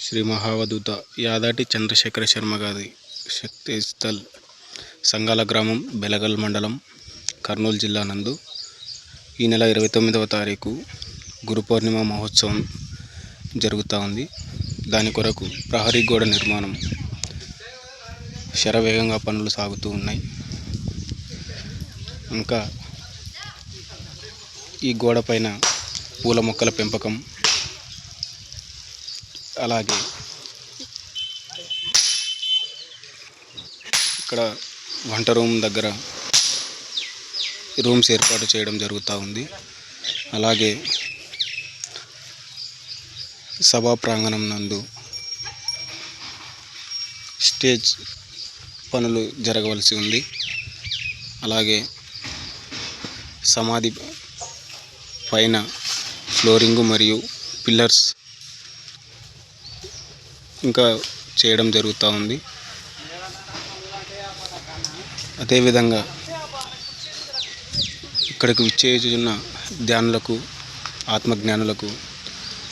శ్రీ మహావధూత యాదాటి చంద్రశేఖర శర్మ గారి శక్తి స్థల్ సంగాల గ్రామం, బెలగల్ మండలం, కర్నూలు జిల్లా నందు ఈ నెల 29వ తారీఖు గురు పౌర్ణిమ మహోత్సవం జరుగుతూ ఉంది. దాని కొరకు ప్రహరీ గోడ నిర్మాణం శరవేగంగా పనులు సాగుతూ ఉన్నాయి. ఇంకా ఈ గోడ పైన పూల మొక్కల పెంపకం, అలాగే ఇక్కడ వంట రూమ్ దగ్గర రూమ్స్ ఏర్పాటు చేయడం జరుగుతూ ఉంది. అలాగే సభా ప్రాంగణం నందు స్టేజ్ పనులు జరగవలసి ఉంది. అలాగే సమాధి పైన ఫ్లోరింగు మరియు పిల్లర్స్ ఇంకా చేయడం జరుగుతూ ఉంది. అదేవిధంగా ఇక్కడికి విచ్చేయుచున్న ధ్యానులకు, ఆత్మజ్ఞానులకు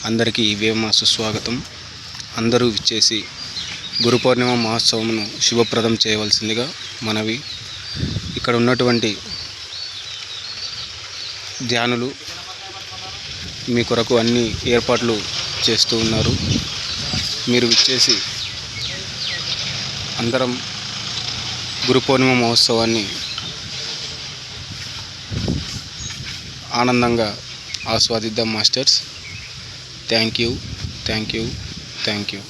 అందరికీ ఇవే మా సుస్వాగతం. అందరూ విచ్చేసి గురు పౌర్ణిమ మహోత్సవమును శుభప్రదం చేయవలసిందిగా మనవి. ఇక్కడ ఉన్నటువంటి ధ్యానులు మీ కొరకు అన్ని ఏర్పాట్లు చేస్తూ ఉన్నారు. మీరు విచ్చేసి అందరం గురు పౌర్ణిమ మహోత్సవాన్ని ఆనందంగా ఆస్వాదిద్దాం మాస్టర్స్. Thank you.